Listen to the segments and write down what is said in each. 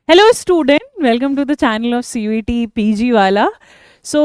Hello student, welcome to the channel of CUET PG वाला। So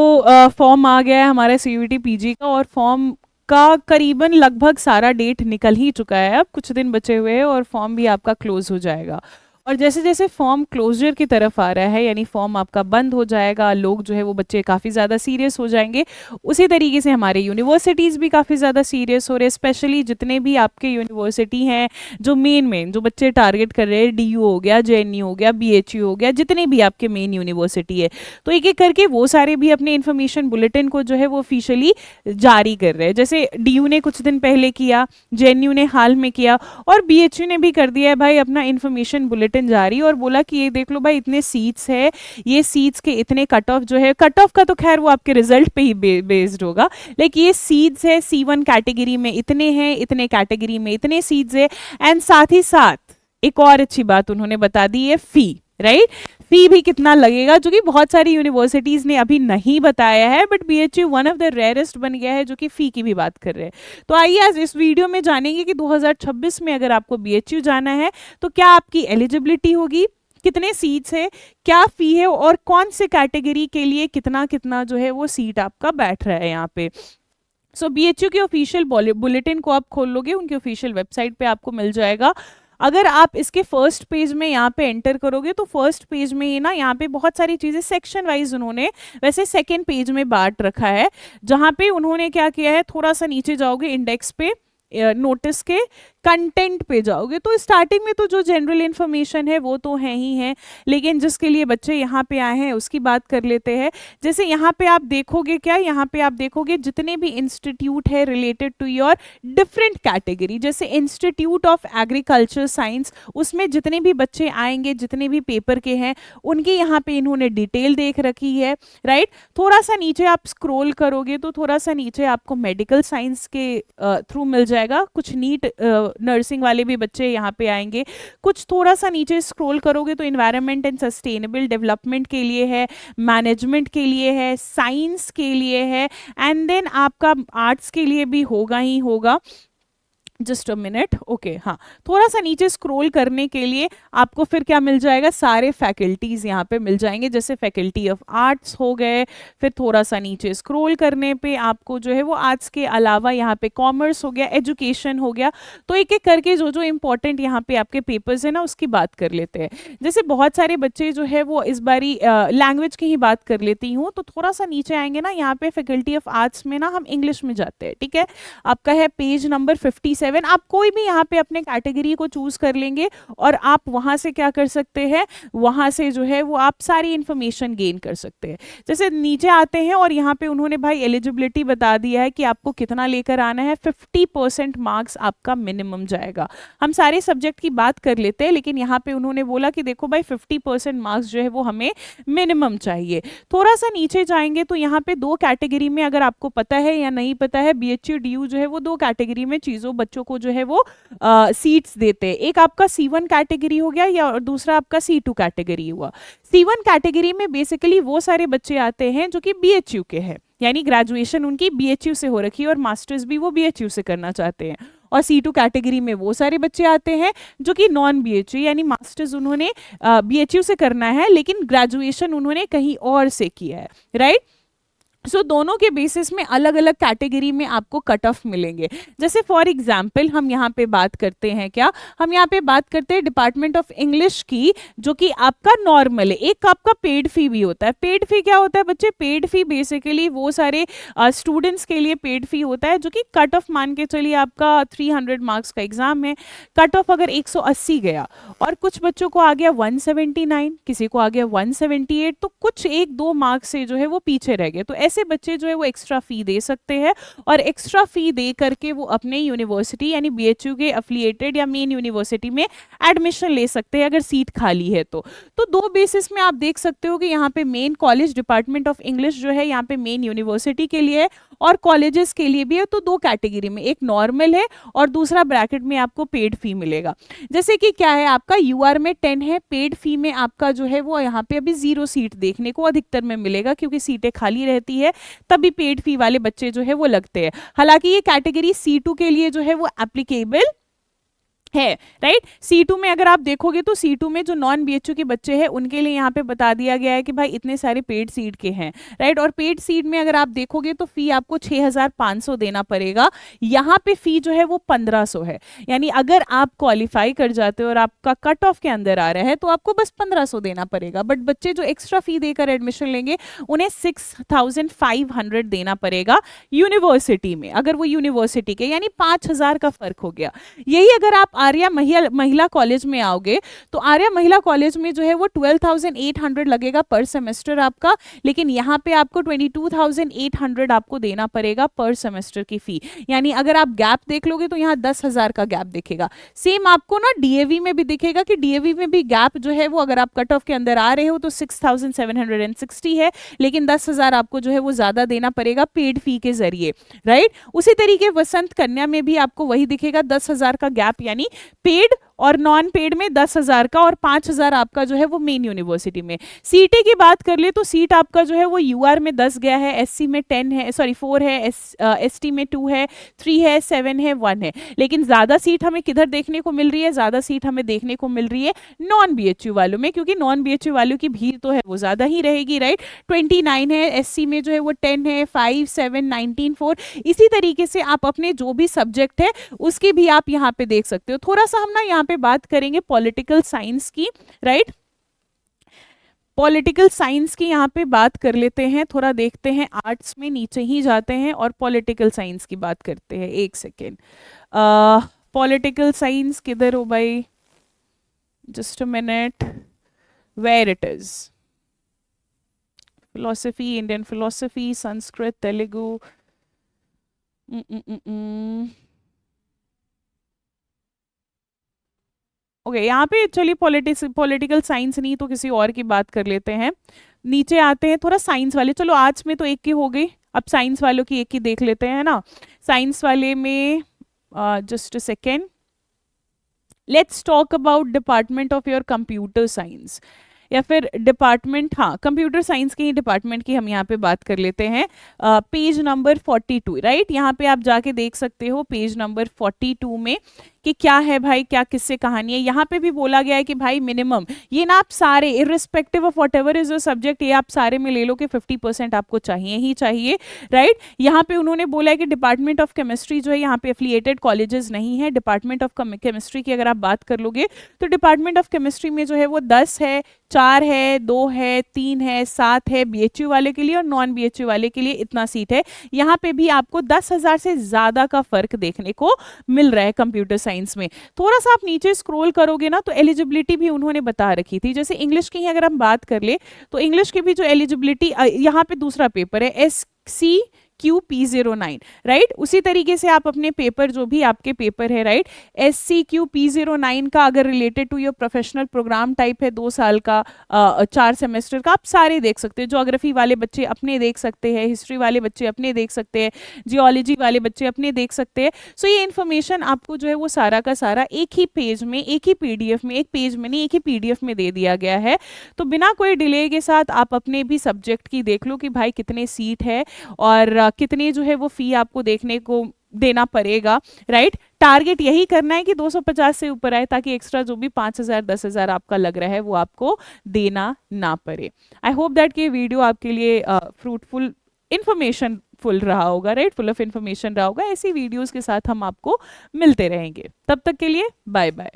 form आ गया है हमारा सीयूईटी पीजी का, और फॉर्म का करीबन लगभग सारा डेट निकल ही चुका है। अब कुछ दिन बचे हुए हैं और फॉर्म भी आपका क्लोज हो जाएगा। और जैसे जैसे फॉर्म क्लोजर की तरफ आ रहा है, यानी फॉर्म आपका बंद हो जाएगा, लोग जो है वो बच्चे काफ़ी ज़्यादा सीरियस हो जाएंगे। उसी तरीके से हमारे यूनिवर्सिटीज़ भी काफ़ी ज़्यादा सीरियस हो रहे हैं, स्पेशली जितने भी आपके यूनिवर्सिटी हैं जो मेन जो बच्चे टारगेट कर रहे हैं, डीयू हो गया, जेएनयू हो गया, बीएचयू हो गया, जितने भी आपके मेन यूनिवर्सिटी है, तो एक एक करके वो सारे भी अपने इन्फॉर्मेशन बुलेटिन को जो है वो ऑफिशियली जारी कर रहे हैं। जैसे डीयू ने कुछ दिन पहले किया, जेएनयू ने हाल में किया, और बीएचयू ने भी कर दिया है भाई अपना इन्फॉर्मेशन बुलेटिन जारी, और बोला कि ये देख लो भाई, इतने सीट्स है, ये सीट्स के इतने कट ऑफ जो है, कट ऑफ का तो खैर वो आपके रिजल्ट पे ही बेस्ड होगा, लेकिन ये सीट्स है, C1 कैटेगरी में इतने हैं, इतने कैटेगरी में इतने सीट्स है। एंड साथ ही साथ एक और अच्छी बात उन्होंने बता दी है, फी, राइट। फी भी कितना लगेगा, जो कि बहुत सारी यूनिवर्सिटीज ने अभी नहीं बताया है, but BHU one of the rarest बन गया है जो कि फी की भी बात कर रहे हैं। तो आइए आज इस वीडियो में जानेंगे कि 2026 में अगर आपको बीएचयू जाना है तो क्या आपकी एलिजिबिलिटी होगी, कितने सीट्स है, क्या फी है, और कौन से कैटेगरी के लिए कितना कितना जो है वो सीट आपका बैठ रहा है यहाँ पे। सो बीएचयू के ऑफिशियल बुलेटिन को आप खोल लोगे, उनके ऑफिशियल वेबसाइट पे आपको मिल जाएगा। अगर आप इसके फर्स्ट पेज में यहाँ पे एंटर करोगे तो फर्स्ट पेज में ये ना, यहाँ पे बहुत सारी चीज़ें सेक्शन वाइज उन्होंने वैसे सेकेंड पेज में बांट रखा है, जहाँ पे उन्होंने क्या किया है, थोड़ा सा नीचे जाओगे इंडेक्स पे, नोटिस के कंटेंट पे जाओगे तो स्टार्टिंग में तो जो जनरल इन्फॉर्मेशन है वो तो है ही है, लेकिन जिसके लिए बच्चे यहाँ पे आए हैं उसकी बात कर लेते हैं। जैसे यहाँ पे आप देखोगे, क्या यहाँ पे आप देखोगे जितने भी इंस्टीट्यूट है related to your different category, जैसे इंस्टीट्यूट ऑफ एग्रीकल्चर साइंस, उसमें जितने भी बच्चे आएंगे, जितने भी पेपर के हैं, उनकी यहाँ पे इन्होंने डिटेल देख रखी है, राइट। थोड़ा सा नीचे आप स्क्रोल करोगे तो थोड़ा सा नीचे आपको मेडिकल साइंस के थ्रू मिल जाएगा, कुछ नीट नर्सिंग वाले भी बच्चे यहाँ पे आएंगे। कुछ थोड़ा सा नीचे स्क्रॉल करोगे तो एनवायरनमेंट एंड सस्टेनेबल डेवलपमेंट के लिए है, मैनेजमेंट के लिए है, साइंस के लिए है, एंड देन आपका आर्ट्स के लिए भी होगा ही होगा। जस्ट अ मिनट, ओके, हाँ। थोड़ा सा नीचे स्क्रॉल करने के लिए आपको फिर क्या मिल जाएगा, सारे फैकल्टीज यहाँ पे मिल जाएंगे, जैसे फैकल्टी ऑफ आर्ट्स हो गए। फिर थोड़ा सा नीचे स्क्रॉल करने पे आपको जो है वो आर्ट्स के अलावा यहाँ पे कॉमर्स हो गया, एजुकेशन हो गया। तो एक एक करके जो जो इंपॉर्टेंट यहाँ पे आपके पेपर्स है ना, उसकी बात कर लेते हैं। जैसे बहुत सारे बच्चे जो है वो इस बारी लैंग्वेज की ही बात कर लेती हूँ, तो थोड़ा सा नीचे आएंगे ना, यहाँ पे फैकल्टी ऑफ आर्ट्स में ना हम इंग्लिश में जाते हैं, ठीक है। आपका है पेज नंबर 57। आप कोई भी यहाँ पे अपने कैटेगरी को चूज कर लेंगे और आप वहां से क्या कर सकते हैं, वहां से जो है वो आप सारी इंफॉर्मेशन गेन कर सकते हैं। जैसे नीचे आते हैं और यहाँ पे उन्होंने भाई एलिजिबिलिटी बता दिया है कि आपको कितना लेकर आना है, 50% मार्क्स आपका मिनिमम जाएगा। हम सारे सब्जेक्ट की बात कर लेते हैं, लेकिन यहाँ पे उन्होंने बोला कि देखो भाई 50% मार्क्स जो है वो हमें मिनिमम चाहिए। थोड़ा सा नीचे जाएंगे तो यहाँ पे दो कैटेगरी में, अगर आपको पता है या नहीं पता है, बीएचयू डीयू जो है वो दो कैटेगरी में चीजों बच्चों को जो है वो सीट्स देते हैं। एक आपका C1 कैटेगरी हो गया, या दूसरा आपका C2 कैटेगरी हुआ। C1 कैटेगरी में बेसिकली वो सारे बच्चे आते हैं जो कि बीएचयू के हैं, यानी ग्रेजुएशन उनकी बीएचयू से हो रखी है और मास्टर्स भी वो बीएचयू से करना चाहते हैं। और C2 कैटेगरी में वो सारे बच्चे आते हैं जो कि नॉन बीएचयू, यानी मास्टर्स उन्होंने बीएचयू से करना है लेकिन ग्रेजुएशन उन्होंने कहीं और से किया है, राइट। सो दोनों के बेसिस में अलग अलग कैटेगरी में आपको कट ऑफ मिलेंगे। जैसे फॉर एग्जांपल हम यहाँ पे बात करते हैं, क्या हम यहाँ पे बात करते हैं डिपार्टमेंट ऑफ इंग्लिश की, जो कि आपका नॉर्मल है। एक आपका पेड फी भी होता है। पेड फी क्या होता है बच्चे, पेड फी बेसिकली वो सारे स्टूडेंट्स के लिए पेड फी होता है, जो कि कट ऑफ मान के चलिए आपका 300 मार्क्स का एग्जाम है, कट ऑफ अगर 180 गया और कुछ बच्चों को आ गया 179, किसी को आ गया 178, तो कुछ एक दो मार्क्स से जो है वो पीछे रह गए, तो ऐसे बच्चे जो है वो एक्स्ट्रा फी दे सकते हैं, और एक्स्ट्रा फी दे करके वो अपने यूनिवर्सिटी यानी बीएचयू के एफिलिएटेड या मेन यूनिवर्सिटी में एडमिशन ले सकते हैं अगर सीट खाली है तो दो बेसिस में आप देख सकते हो कि यहाँ पे main college department of English जो है यहाँ पे मेन यूनिवर्सिटी के लिए है और कॉलेजेस के लिए भी है। तो दो कैटेगरी में, एक नॉर्मल है और दूसरा ब्रैकेट में आपको पेड फी मिलेगा। जैसे कि क्या है, आपका यूआर में 10 है, पेड फी में आपका जो है वो यहाँ पे अभी 0 सीट देखने को अधिकतर में मिलेगा, क्योंकि सीटें खाली रहती है तभी पेड फी वाले बच्चे जो है वो लगते हैं। हालांकि ये कैटेगरी C2 के लिए जो है वो एप्लीकेबल है, राइट। C2 में अगर आप देखोगे तो C2 में जो नॉन BHU के बच्चे हैं उनके लिए यहाँ पे बता दिया गया है कि भाई इतने सारे पेड सीट के हैं, राइट। और पेड सीट में अगर आप देखोगे तो फी आपको 6,500 देना पड़ेगा। यहाँ पे फी जो है वो 1,500 है, यानी अगर आप क्वालिफाई कर जाते हो और आपका कट ऑफ के अंदर आ रहा है तो आपको बस 1,500 देना पड़ेगा। बट बच्चे जो एक्स्ट्रा फी देकर एडमिशन लेंगे उन्हें 6,500 देना पड़ेगा यूनिवर्सिटी में, अगर वो यूनिवर्सिटी के, यानी 5,000 का फर्क हो गया। यही अगर आप आर्या महिला कॉलेज में आओगे तो आर्या महिला कॉलेज में जो है वो 12,800 लगेगा पर सेमेस्टर आपका, लेकिन यहाँ पे आपको 22,800 आपको देना पड़ेगा पर सेमेस्टर की फी। यानी अगर आप गैप देख लोगे तो यहाँ 10,000 का गैप दिखेगा। सेम आपको ना डीएवी में भी दिखेगा कि डीएवी में भी गैप जो है वो अगर आप कट ऑफ के अंदर आ रहे हो तो 6,760 है, लेकिन 10,000 आपको जो है वो ज्यादा देना पड़ेगा पेड फी के जरिए, राइट। उसी तरीके वसंत कन्या में भी आपको वही दिखेगा, 10,000 का गैप, यानी पेड और नॉन पेड में 10,000 का, और 5,000 आपका जो है वो मेन यूनिवर्सिटी में। सीटे की बात कर ले तो सीट आपका जो है वो यूआर में 10 गया है, एससी में 10 है, सॉरी 4 है, एसटी में 2 है, 3 है, 7 है, 1 है। लेकिन ज्यादा सीट हमें किधर देखने को मिल रही है? ज्यादा सीट हमें देखने को मिल रही है नॉन बीएचयू वालों में, क्योंकि नॉन बीएचयू वालों की भीड़ तो है वो ज्यादा ही रहेगी, राइट। 29 है, एससी में जो है वो 10 है, 5, 7, 19, 4। इसी तरीके से आप अपने जो भी सब्जेक्ट है उसके भी आप यहाँ पे देख सकते हो। थोड़ा सा हम ना यहाँ पे बात करेंगे पॉलिटिकल साइंस की, राइट। पॉलिटिकल साइंस की यहाँ पे बात कर लेते हैं, थोड़ा देखते हैं, आर्ट्स में नीचे ही जाते हैं और पॉलिटिकल साइंस की बात करते हैं। एक सेकेंड, पॉलिटिकल साइंस किधर हो भाई? Just a minute, where it is. Philosophy, Indian philosophy, Sanskrit, Telugu, okay यहाँ पे चलिए पॉलिटिकल साइंस नहीं तो किसी और की बात कर लेते हैं। नीचे आते हैं थोड़ा साइंस वाले, चलो आर्ट्स में तो एक की हो गई, अब साइंस वालों की एक की देख लेते हैं ना। साइंस वाले में just a second, let's talk about department of your computer science, या फिर डिपार्टमेंट, हाँ कंप्यूटर साइंस के ही डिपार्टमेंट की हम यहाँ पे बात कर लेते हैं। Page number 42, right. यहाँ पे आप जाके देख सकते हो पेज नंबर 42 में कि क्या है भाई, क्या किससे कहानी है। यहाँ पे भी बोला गया है कि भाई मिनिमम ये ना आप सारे irrespective of whatever is your subject, ये आप सारे में ले लो कि 50% आपको चाहिए ही चाहिए, राइट। यहाँ पे उन्होंने बोला है कि डिपार्टमेंट ऑफ केमिस्ट्री जो है यहाँ पे एफिलिएटेड कॉलेजेस नहीं है। डिपार्टमेंट ऑफ केमिस्ट्री की अगर आप बात कर लोगे तो डिपार्टमेंट ऑफ केमिस्ट्री में जो है वो 10 है, 4 है, 2 है, 3 है, 7 है बीएचयू वाले के लिए, और नॉन बीएचयू वाले के लिए इतना सीट है। यहाँ पे भी आपको 10,000 से ज्यादा का फर्क देखने को मिल रहा है कंप्यूटर साइंस में। थोड़ा सा आप नीचे स्क्रॉल करोगे ना तो एलिजिबिलिटी भी उन्होंने बता रखी थी। जैसे इंग्लिश की अगर हम बात कर ले तो इंग्लिश की भी जो एलिजिबिलिटी, यहाँ पे दूसरा पेपर है SCQP09, राइट। उसी तरीके से आप अपने पेपर, जो भी आपके पेपर है, राइट, SCQP09 का अगर related to your professional program type है 2 साल का, 4 सेमेस्टर का, आप सारे देख सकते हो। ज्योग्राफी वाले बच्चे अपने देख सकते हैं, हिस्ट्री वाले बच्चे अपने देख सकते हैं, जियोलॉजी वाले बच्चे अपने देख सकते हैं। सो ये इन्फॉर्मेशन आपको जो है वो सारा का सारा एक ही पेज में, एक ही पीडीएफ में, एक पेज में नहीं एक ही पीडीएफ में दे दिया गया है। तो बिना कोई डिले के साथ आप अपने भी सब्जेक्ट की देख लो कि भाई कितने सीट है और कितने जो है वो फी आपको देखने को देना पड़ेगा, राइट। टारगेट यही करना है कि 250 से ऊपर आए, ताकि एक्स्ट्रा जो भी 5,000 10,000 आपका लग रहा है वो आपको देना ना पड़े। आई होप दैट कि वीडियो आपके लिए फ्रूटफुल, इन्फॉर्मेशन फुल रहा होगा, राइट, फुल ऑफ इन्फॉर्मेशन रहा होगा। ऐसी वीडियोस के साथ हम आपको मिलते रहेंगे। तब तक के लिए बाय बाय।